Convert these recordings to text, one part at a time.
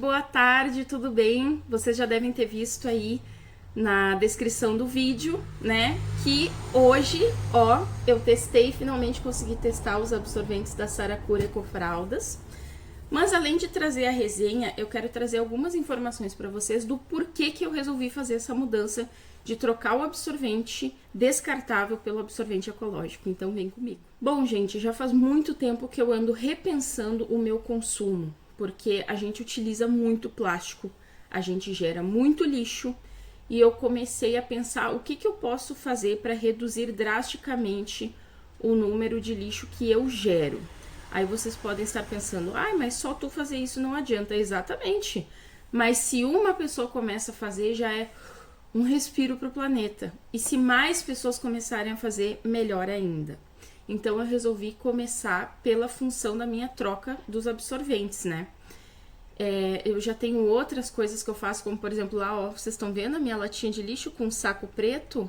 boa tarde, tudo bem? Vocês já devem ter visto aí na descrição do vídeo, né? Que hoje, ó, eu testei, finalmente consegui testar os absorventes da Saracura Ecofraldas. Mas além de trazer a resenha, eu quero trazer algumas informações para vocês do porquê que eu resolvi fazer essa mudança de trocar o absorvente descartável pelo absorvente ecológico. Então vem comigo. Bom, gente, já faz muito tempo que eu ando repensando o meu consumo, porque a gente utiliza muito plástico, a gente gera muito lixo, e eu comecei a pensar o que eu posso fazer para reduzir drasticamente o número de lixo que eu gero. Aí vocês podem estar pensando, ai, mas só tu fazer isso não adianta. Exatamente. Mas se uma pessoa começa a fazer, já é um respiro para o planeta. E se mais pessoas começarem a fazer, melhor ainda. Então eu resolvi começar pela função da minha troca dos absorventes, né? Eu já tenho outras coisas que eu faço, como por exemplo, lá, ó, vocês estão vendo a minha latinha de lixo com saco preto?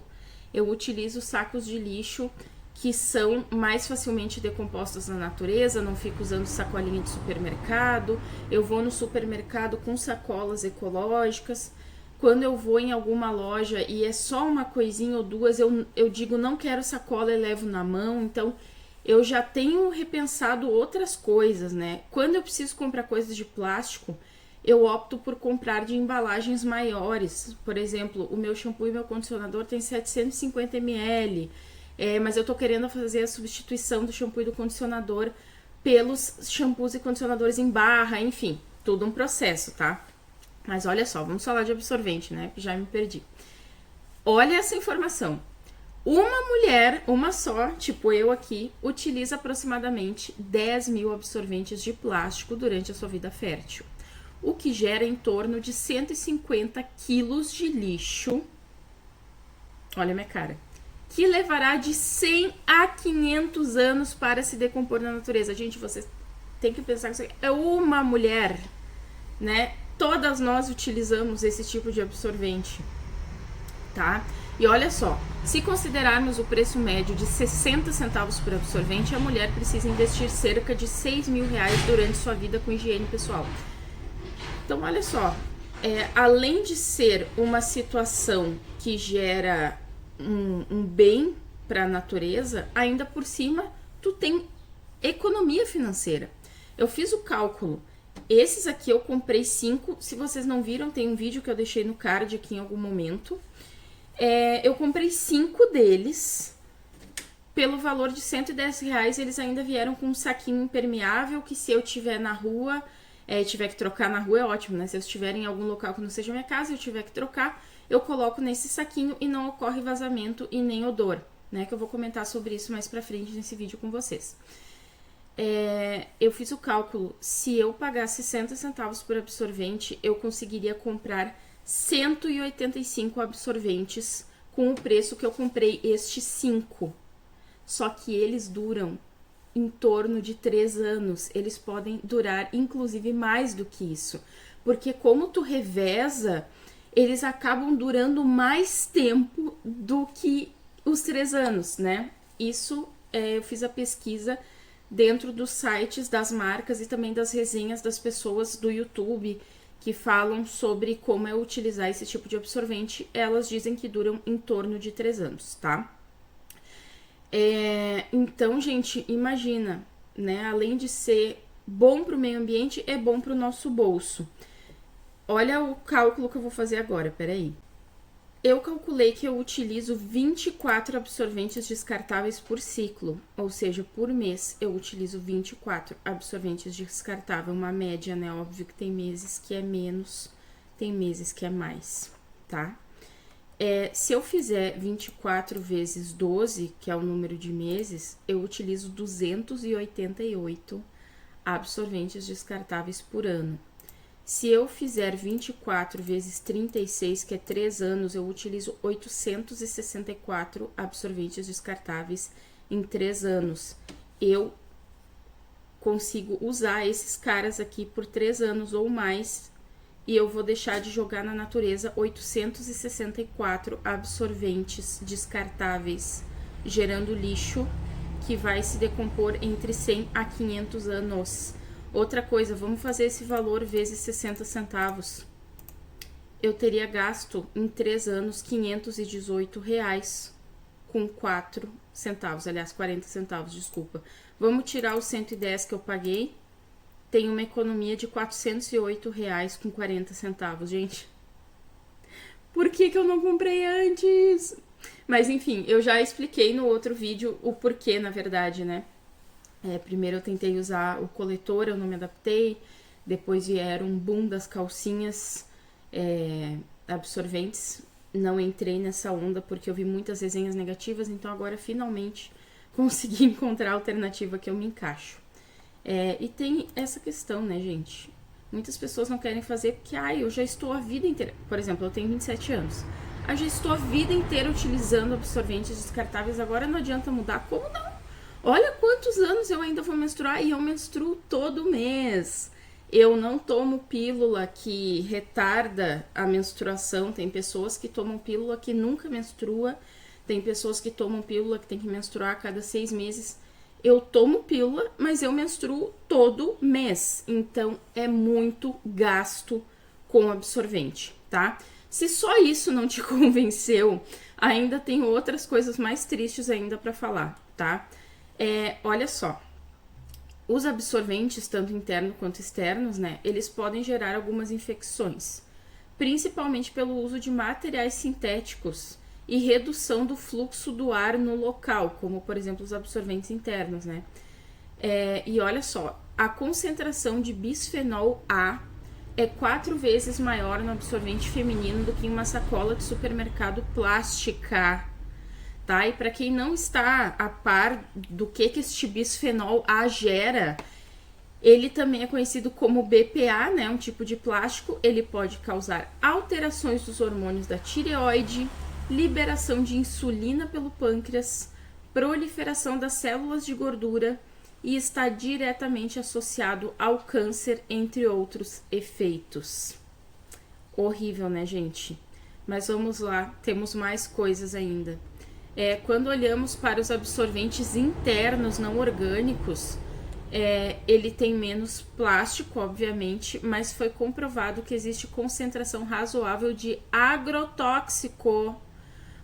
Eu utilizo sacos de lixo que são mais facilmente decompostos na natureza, não fico usando sacolinha de supermercado. Eu vou no supermercado com sacolas ecológicas. Quando eu vou em alguma loja e é só uma coisinha ou duas, eu digo não quero sacola e levo na mão. Então eu já tenho repensado outras coisas, né? Quando eu preciso comprar coisas de plástico, eu opto por comprar de embalagens maiores. Por exemplo, o meu shampoo e meu condicionador tem 750 ml. Mas eu tô querendo fazer a substituição do shampoo e do condicionador pelos shampoos e condicionadores em barra, enfim, tudo um processo, tá? Mas olha só, vamos falar de absorvente, né? Já me perdi. Olha essa informação. Uma mulher, uma só, tipo eu aqui, utiliza aproximadamente 10 mil absorventes de plástico durante a sua vida fértil, o que gera em torno de 150 quilos de lixo. Olha a minha cara. Que levará de 100 a 500 anos para se decompor na natureza. Gente, vocês têm que pensar que isso é uma mulher, né? Todas nós utilizamos esse tipo de absorvente, tá? E olha só, se considerarmos o preço médio de 60 centavos por absorvente, a mulher precisa investir cerca de 6 mil reais durante sua vida com higiene pessoal. Então, olha só, além de ser uma situação que gera um bem para a natureza, ainda por cima tu tem economia financeira. Eu fiz o cálculo, esses aqui eu comprei 5, se vocês não viram tem um vídeo que eu deixei no card aqui em algum momento. Eu comprei 5 deles pelo valor de 110 reais, eles ainda vieram com um saquinho impermeável que se eu tiver na rua, tiver que trocar na rua é ótimo, né? Se eu estiver em algum local que não seja minha casa, eu tiver que trocar, eu coloco nesse saquinho e não ocorre vazamento e nem odor, né? Que eu vou comentar sobre isso mais pra frente nesse vídeo com vocês. Eu fiz o cálculo, se eu pagar 60 centavos por absorvente, eu conseguiria comprar 185 absorventes com o preço que eu comprei estes 5. Só que eles duram em torno de 3 anos. Eles podem durar, inclusive, mais do que isso. Porque como tu reveza, eles acabam durando mais tempo do que os 3 anos, né? Isso, eu fiz a pesquisa dentro dos sites das marcas e também das resenhas das pessoas do YouTube que falam sobre como utilizar esse tipo de absorvente. Elas dizem que duram em torno de 3 anos, tá? Então, gente, imagina, né? Além de ser bom para o meio ambiente, é bom para o nosso bolso. Olha o cálculo que eu vou fazer agora, peraí. Eu calculei que eu utilizo 24 absorventes descartáveis por ciclo, ou seja, por mês eu utilizo 24 absorventes descartáveis, uma média, né? Óbvio que tem meses que é menos, tem meses que é mais, tá? Se eu fizer 24 vezes 12, que é o número de meses, eu utilizo 288 absorventes descartáveis por ano. Se eu fizer 24 vezes 36, que é 3 anos, eu utilizo 864 absorventes descartáveis em 3 anos. Eu consigo usar esses caras aqui por 3 anos ou mais e eu vou deixar de jogar na natureza 864 absorventes descartáveis, gerando lixo que vai se decompor entre 100 a 500 anos. Outra coisa, vamos fazer esse valor vezes 60 centavos. Eu teria gasto em 3 anos R$518 com 4 centavos, aliás, 40 centavos, desculpa. Vamos tirar os 110 que eu paguei, tem uma economia de R$408 com 40 centavos, gente. Por que eu não comprei antes? Mas enfim, eu já expliquei no outro vídeo o porquê, na verdade, né? Primeiro eu tentei usar o coletor, eu não me adaptei. Depois vieram um boom das calcinhas absorventes. Não entrei nessa onda porque eu vi muitas resenhas negativas, então agora finalmente consegui encontrar a alternativa que eu me encaixo. E tem essa questão, né, gente? Muitas pessoas não querem fazer porque, eu já estou a vida inteira... Por exemplo, eu tenho 27 anos. Eu já estou a vida inteira utilizando absorventes descartáveis, agora não adianta mudar. Como não? Olha quantos anos eu ainda vou menstruar e eu menstruo todo mês. Eu não tomo pílula que retarda a menstruação. Tem pessoas que tomam pílula que nunca menstrua. Tem pessoas que tomam pílula que tem que menstruar a cada 6 meses. Eu tomo pílula, mas eu menstruo todo mês. Então, é muito gasto com absorvente, tá? Se só isso não te convenceu, ainda tem outras coisas mais tristes ainda pra falar, tá? Olha só. Os absorventes, tanto internos quanto externos, né? Eles podem gerar algumas infecções. Principalmente pelo uso de materiais sintéticos e redução do fluxo do ar no local, como por exemplo os absorventes internos, né? E olha só, a concentração de bisfenol A é 4 vezes maior no absorvente feminino do que em uma sacola de supermercado plástica, tá? E para quem não está a par do que este bisfenol A gera, ele também é conhecido como BPA, né? Um tipo de plástico. Ele pode causar alterações dos hormônios da tireoide, liberação de insulina pelo pâncreas, proliferação das células de gordura e está diretamente associado ao câncer, entre outros efeitos. Horrível, né, gente? Mas vamos lá, temos mais coisas ainda. Quando olhamos para os absorventes internos não orgânicos, ele tem menos plástico, obviamente, mas foi comprovado que existe concentração razoável de agrotóxico,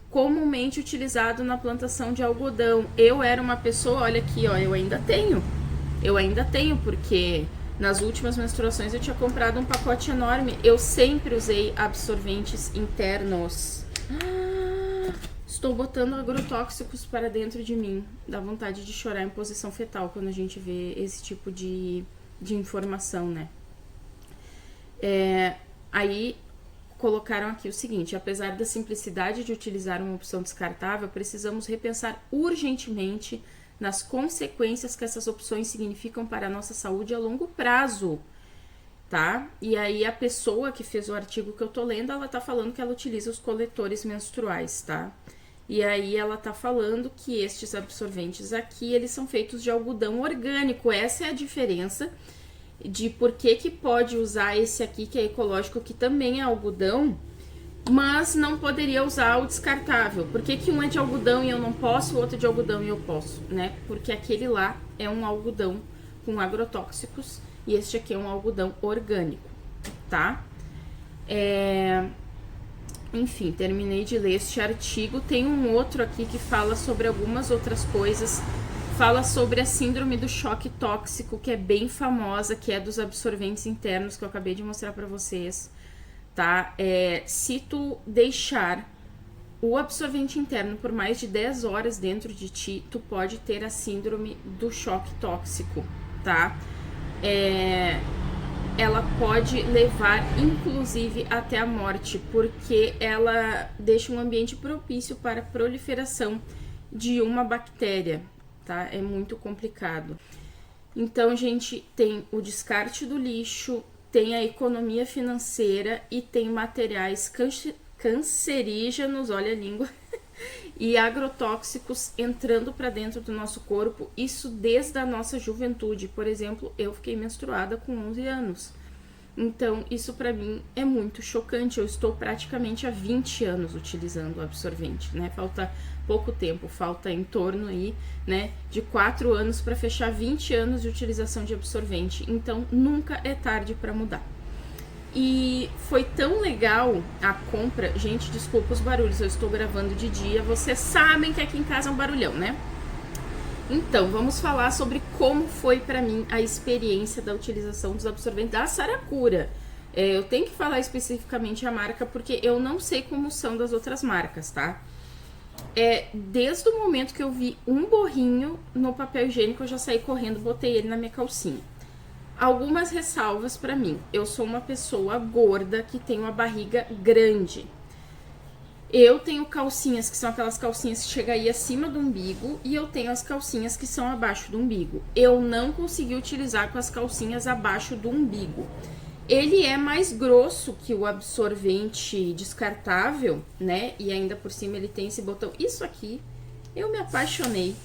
comumente utilizado na plantação de algodão. Eu era uma pessoa, olha aqui, ó, eu ainda tenho, porque nas últimas menstruações eu tinha comprado um pacote enorme. Eu sempre usei absorventes internos. Estou botando agrotóxicos para dentro de mim. Dá vontade de chorar em posição fetal quando a gente vê esse tipo de informação, né? Aí colocaram aqui o seguinte: apesar da simplicidade de utilizar uma opção descartável, precisamos repensar urgentemente nas consequências que essas opções significam para a nossa saúde a longo prazo, tá? E aí a pessoa que fez o artigo que eu tô lendo, ela tá falando que ela utiliza os coletores menstruais, tá? E aí ela tá falando que estes absorventes aqui, eles são feitos de algodão orgânico. Essa é a diferença de por que pode usar esse aqui, que é ecológico, que também é algodão, mas não poderia usar o descartável. Por que um é de algodão e eu não posso, o outro é de algodão e eu posso, né? Porque aquele lá é um algodão com agrotóxicos e este aqui é um algodão orgânico, tá? Enfim, terminei de ler este artigo. Tem um outro aqui que fala sobre algumas outras coisas. Fala sobre a síndrome do choque tóxico, que é bem famosa, que é dos absorventes internos, que eu acabei de mostrar pra vocês, tá? Se tu deixar o absorvente interno por mais de 10 horas dentro de ti, tu pode ter a síndrome do choque tóxico, tá? Ela pode levar, inclusive, até a morte, porque ela deixa um ambiente propício para a proliferação de uma bactéria, tá? É muito complicado. Então, gente, tem o descarte do lixo, tem a economia financeira e tem materiais cancerígenos, olha a língua, e agrotóxicos entrando para dentro do nosso corpo, isso desde a nossa juventude. Por exemplo, eu fiquei menstruada com 11 anos. Então, isso pra mim é muito chocante. Eu estou praticamente há 20 anos utilizando o absorvente, né? Falta pouco tempo, falta em torno aí, né, de 4 anos para fechar 20 anos de utilização de absorvente. Então, nunca é tarde para mudar. E foi tão legal a compra. Gente, desculpa os barulhos, eu estou gravando de dia. Vocês sabem que aqui em casa é um barulhão, né? Então, vamos falar sobre como foi pra mim a experiência da utilização dos absorventes da Saracura. Eu tenho que falar especificamente a marca porque eu não sei como são das outras marcas, tá? Desde o momento que eu vi um borrinho no papel higiênico, eu já saí correndo, botei ele na minha calcinha. Algumas ressalvas pra mim. Eu sou uma pessoa gorda que tem uma barriga grande. Eu tenho calcinhas que são aquelas calcinhas que chegam aí acima do umbigo e eu tenho as calcinhas que são abaixo do umbigo. Eu não consegui utilizar com as calcinhas abaixo do umbigo. Ele é mais grosso que o absorvente descartável, né? E ainda por cima ele tem esse botão. Isso aqui, eu me apaixonei.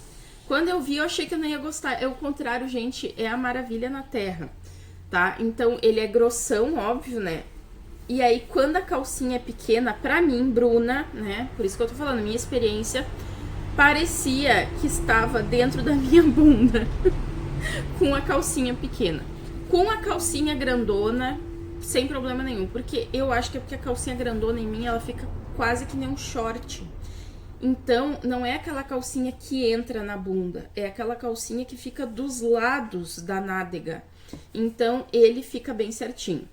Quando eu vi, eu achei que eu não ia gostar. É o contrário, gente, é a maravilha na terra, tá? Então, ele é grossão, óbvio, né? E aí, quando a calcinha é pequena, pra mim, Bruna, né? Por isso que eu tô falando, minha experiência, parecia que estava dentro da minha bunda com a calcinha pequena. Com a calcinha grandona, sem problema nenhum. Porque eu acho que é porque a calcinha grandona em mim, ela fica quase que nem um short. Então, não é aquela calcinha que entra na bunda, é aquela calcinha que fica dos lados da nádega. Então, ele fica bem certinho.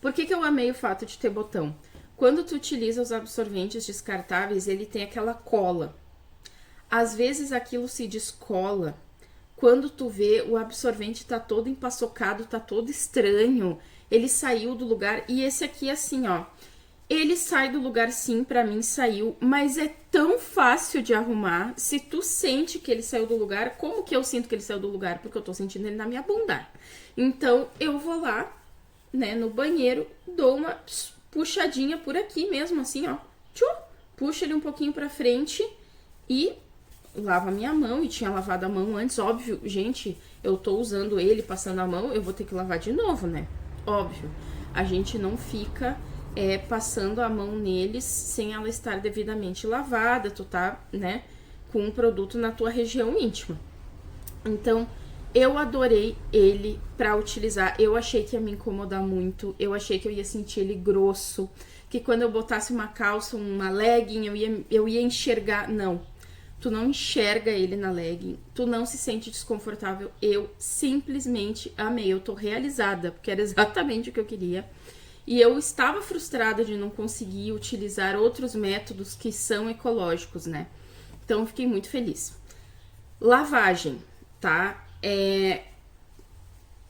Por que eu amei o fato de ter botão? Quando tu utiliza os absorventes descartáveis, ele tem aquela cola. Às vezes aquilo se descola. Quando tu vê, o absorvente tá todo empaçocado, tá todo estranho. Ele saiu do lugar. E esse aqui, assim, ó. Ele sai do lugar, sim, pra mim saiu. Mas é tão fácil de arrumar. Se tu sente que ele saiu do lugar, como que eu sinto que ele saiu do lugar? Porque eu tô sentindo ele na minha bunda. Então, eu vou lá, né, no banheiro, dou uma puxadinha por aqui mesmo, assim, ó. Puxa ele um pouquinho pra frente e lavo a minha mão. E tinha lavado a mão antes, óbvio. Gente, eu tô usando ele, passando a mão, eu vou ter que lavar de novo, né? Óbvio. A gente não fica passando a mão neles sem ela estar devidamente lavada. Tu tá, né, com um produto na tua região íntima. Então, eu adorei ele pra utilizar. Eu achei que ia me incomodar muito. Eu achei que eu ia sentir ele grosso. Que quando eu botasse uma calça, uma legging, eu ia enxergar. Não. Tu não enxerga ele na legging. Tu não se sente desconfortável. Eu simplesmente amei. Eu tô realizada. Porque era exatamente o que eu queria. E eu estava frustrada de não conseguir utilizar outros métodos que são ecológicos, né? Então, eu fiquei muito feliz. Lavagem, tá? É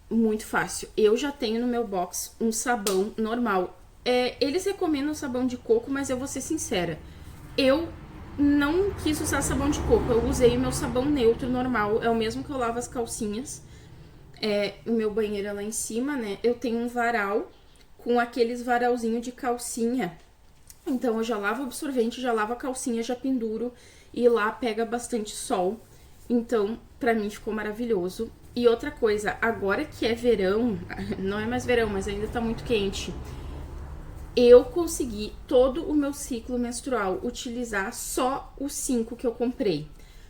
muito fácil. Eu já tenho no meu box um sabão normal. Eles recomendam sabão de coco, mas eu vou ser sincera. Eu não quis usar sabão de coco. Eu usei o meu sabão neutro normal. É o mesmo que eu lavo as calcinhas. O meu banheiro é lá em cima, né? Eu tenho um varal com aqueles varalzinhos de calcinha. Então, eu já lavo o absorvente, já lavo a calcinha, já penduro. E lá pega bastante sol. Então, pra mim ficou maravilhoso. E outra coisa, agora que é verão, não é mais verão, mas ainda tá muito quente, eu consegui todo o meu ciclo menstrual utilizar só os 5 que eu comprei.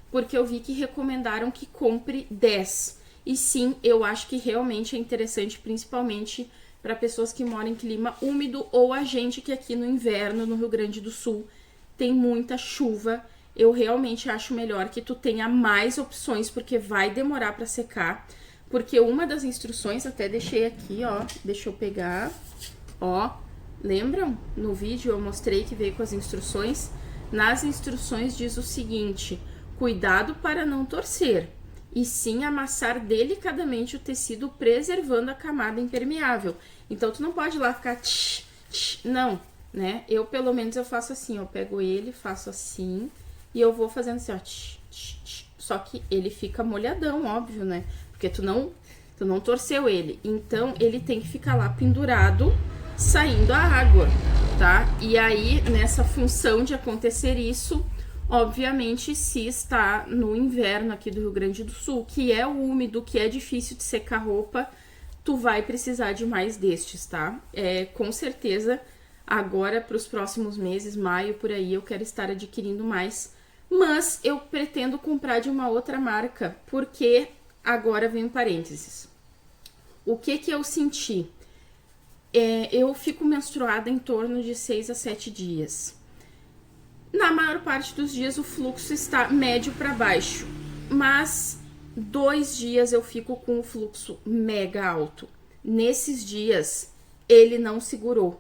Porque eu vi que recomendaram que compre 10. E sim, eu acho que realmente é interessante, principalmente para pessoas que moram em clima úmido ou a gente que aqui no inverno, no Rio Grande do Sul, tem muita chuva. Eu realmente acho melhor que tu tenha mais opções, porque vai demorar para secar. Porque uma das instruções, até deixei aqui, ó, deixa eu pegar, ó, lembram? No vídeo eu mostrei que veio com as instruções. Nas instruções diz o seguinte: cuidado para não torcer, e sim amassar delicadamente o tecido, preservando a camada impermeável. Então, tu não pode ir lá ficar não, né? Eu, pelo menos, eu faço assim, ó, pego ele, faço assim, e eu vou fazendo assim, ó, só que ele fica molhadão, óbvio, né? Porque tu não torceu ele. Então, ele tem que ficar lá pendurado, saindo a água, tá? E aí, nessa função de acontecer isso, obviamente, se está no inverno aqui do Rio Grande do Sul, que é úmido, que é difícil de secar roupa, tu vai precisar de mais destes, tá? Com certeza, agora para os próximos meses, maio, por aí, eu quero estar adquirindo mais. Mas eu pretendo comprar de uma outra marca, porque agora vem um parênteses. O que eu senti? Eu fico menstruada em torno de 6 a 7 dias. Na maior parte dos dias o fluxo está médio para baixo, mas 2 dias eu fico com o fluxo mega alto. Nesses dias ele não segurou.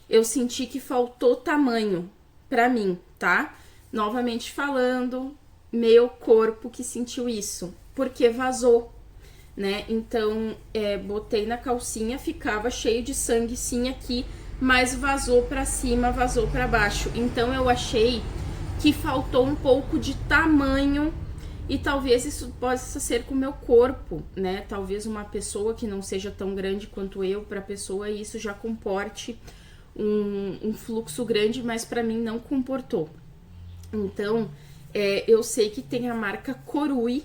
Eu senti que faltou tamanho para mim, tá? Novamente falando, meu corpo que sentiu isso, porque vazou, né? Então, botei na calcinha, ficava cheio de sangue sim aqui, mas vazou pra cima, vazou pra baixo. Então, eu achei que faltou um pouco de tamanho e talvez isso possa ser com o meu corpo, né? Talvez uma pessoa que não seja tão grande quanto eu, pra pessoa isso já comporte um fluxo grande, mas pra mim não comportou. Então, eu sei que tem a marca Corui,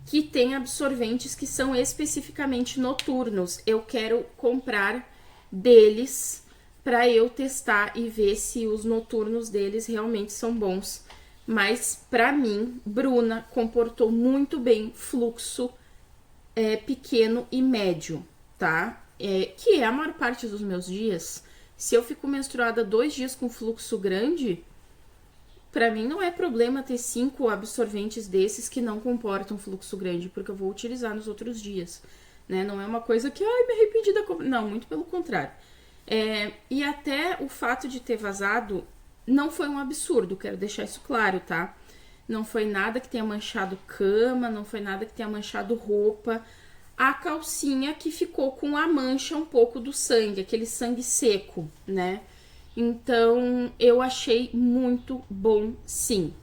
que tem absorventes que são especificamente noturnos. Eu quero comprar deles para eu testar e ver se os noturnos deles realmente são bons. Mas para mim, Bruna comportou muito bem fluxo pequeno e médio, tá? Que é a maior parte dos meus dias. Se eu fico menstruada 2 dias com fluxo grande, pra mim não é problema ter 5 absorventes desses que não comportam fluxo grande, porque eu vou utilizar nos outros dias, né? Não é uma coisa que, ai, me arrependi da compra. Não, muito pelo contrário. E até o fato de ter vazado não foi um absurdo, quero deixar isso claro, tá? Não foi nada que tenha manchado cama, não foi nada que tenha manchado roupa. A calcinha que ficou com a mancha um pouco do sangue, aquele sangue seco, né? Então, eu achei muito bom, sim.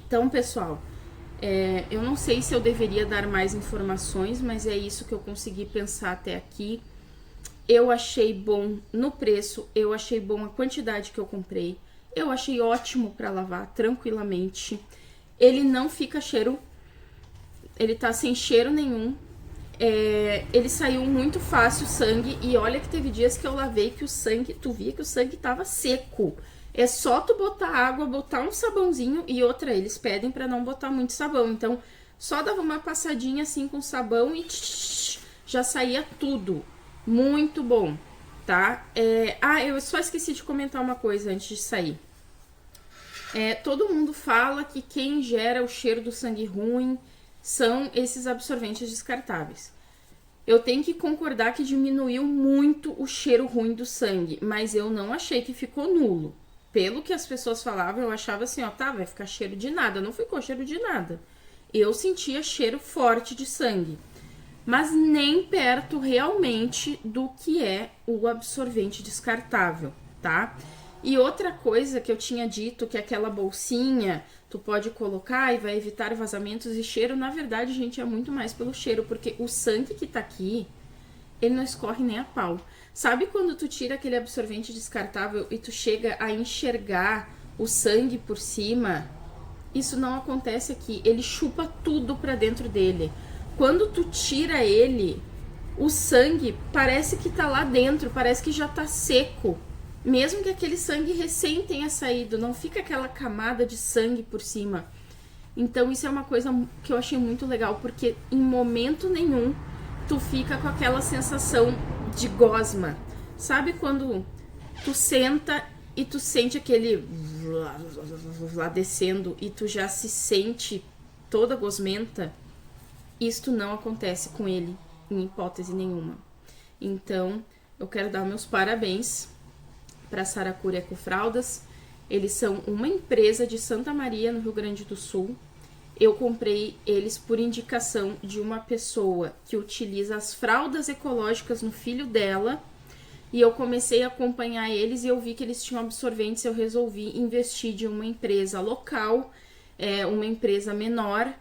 Então, pessoal, eu não sei se eu deveria dar mais informações, mas é isso que eu consegui pensar até aqui. Eu achei bom no preço, eu achei bom a quantidade que eu comprei. Eu achei ótimo para lavar tranquilamente. Ele não fica cheiro, ele tá sem cheiro nenhum. Ele saiu muito fácil o sangue. E olha que teve dias que eu lavei que o sangue, tu via que o sangue tava seco. É só tu botar água, botar um sabãozinho. E outra, eles pedem pra não botar muito sabão. Então, só dava uma passadinha assim com sabão e já saía tudo. Muito bom, tá? Eu só esqueci de comentar uma coisa antes de sair. Todo mundo fala que quem gera o cheiro do sangue ruim são esses absorventes descartáveis. Eu tenho que concordar que diminuiu muito o cheiro ruim do sangue, mas eu não achei que ficou nulo. Pelo que as pessoas falavam, eu achava assim, ó, tá, vai ficar cheiro de nada. Não ficou cheiro de nada. Eu sentia cheiro forte de sangue, mas nem perto realmente do que é o absorvente descartável, tá? E outra coisa que eu tinha dito, que aquela bolsinha tu pode colocar e vai evitar vazamentos e cheiro, na verdade, gente, é muito mais pelo cheiro, porque o sangue que tá aqui, ele não escorre nem a pau. Sabe quando tu tira aquele absorvente descartável e tu chega a enxergar o sangue por cima? Isso não acontece aqui, ele chupa tudo pra dentro dele. Quando tu tira ele, o sangue parece que tá lá dentro, parece que já tá seco. Mesmo que aquele sangue recém tenha saído, não fica aquela camada de sangue por cima. Então isso é uma coisa que eu achei muito legal, porque em momento nenhum tu fica com aquela sensação de gosma. Sabe quando tu senta e tu sente aquele lá descendo e tu já se sente toda gosmenta? Isto não acontece com ele em hipótese nenhuma. Então eu quero dar meus parabéns para Saracura Ecofraldas. Eles são uma empresa de Santa Maria, no Rio Grande do Sul. Eu comprei eles por indicação de uma pessoa que utiliza as fraldas ecológicas no filho dela. E eu comecei a acompanhar eles e eu vi que eles tinham absorventes. Eu resolvi investir de uma empresa local, uma empresa menor,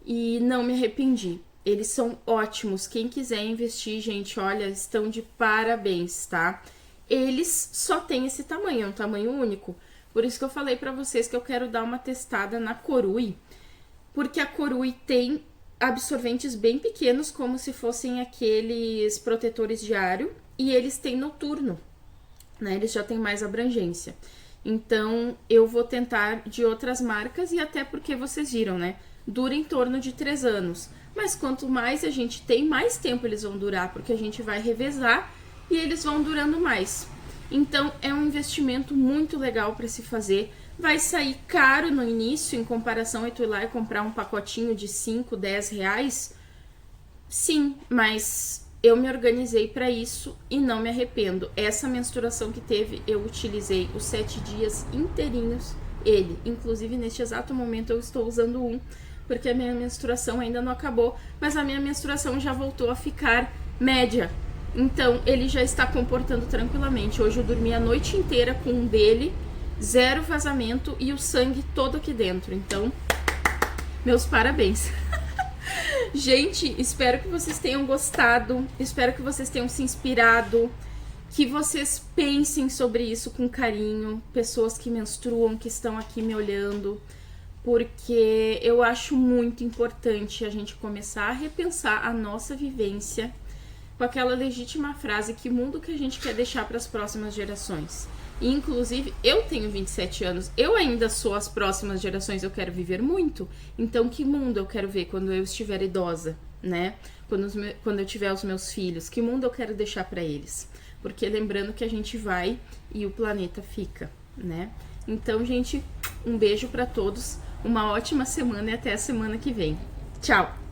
e não me arrependi. Eles são ótimos. Quem quiser investir, gente, olha, estão de parabéns, tá? Eles só têm esse tamanho, é um tamanho único. Por isso que eu falei pra vocês que eu quero dar uma testada na Corui, porque a Corui tem absorventes bem pequenos, como se fossem aqueles protetores diário, e eles têm noturno, né? Eles já têm mais abrangência. Então, eu vou tentar de outras marcas, e até porque vocês viram, né? Dura em torno de 3 anos. Mas quanto mais a gente tem, mais tempo eles vão durar, porque a gente vai revezar e eles vão durando mais. Então, é um investimento muito legal para se fazer. Vai sair caro no início, em comparação a tu ir lá e comprar um pacotinho de 5, 10 reais. Sim, mas eu me organizei para isso e não me arrependo. Essa menstruação que teve, eu utilizei os 7 dias inteirinhos. Ele, inclusive neste exato momento eu estou usando um, porque a minha menstruação ainda não acabou, mas a minha menstruação já voltou a ficar média. Então, ele já está comportando tranquilamente. Hoje eu dormi a noite inteira com um dele, 0 vazamento e o sangue todo aqui dentro. Então, meus parabéns. Gente, espero que vocês tenham gostado, espero que vocês tenham se inspirado, que vocês pensem sobre isso com carinho, pessoas que menstruam, que estão aqui me olhando, porque eu acho muito importante a gente começar a repensar a nossa vivência com aquela legítima frase: que mundo que a gente quer deixar para as próximas gerações. E, inclusive, eu tenho 27 anos, eu ainda sou as próximas gerações, eu quero viver muito. Então, que mundo eu quero ver quando eu estiver idosa, né? Quando eu tiver os meus filhos, que mundo eu quero deixar para eles? Porque lembrando que a gente vai e o planeta fica, né? Então, gente, um beijo para todos, uma ótima semana e até a semana que vem. Tchau!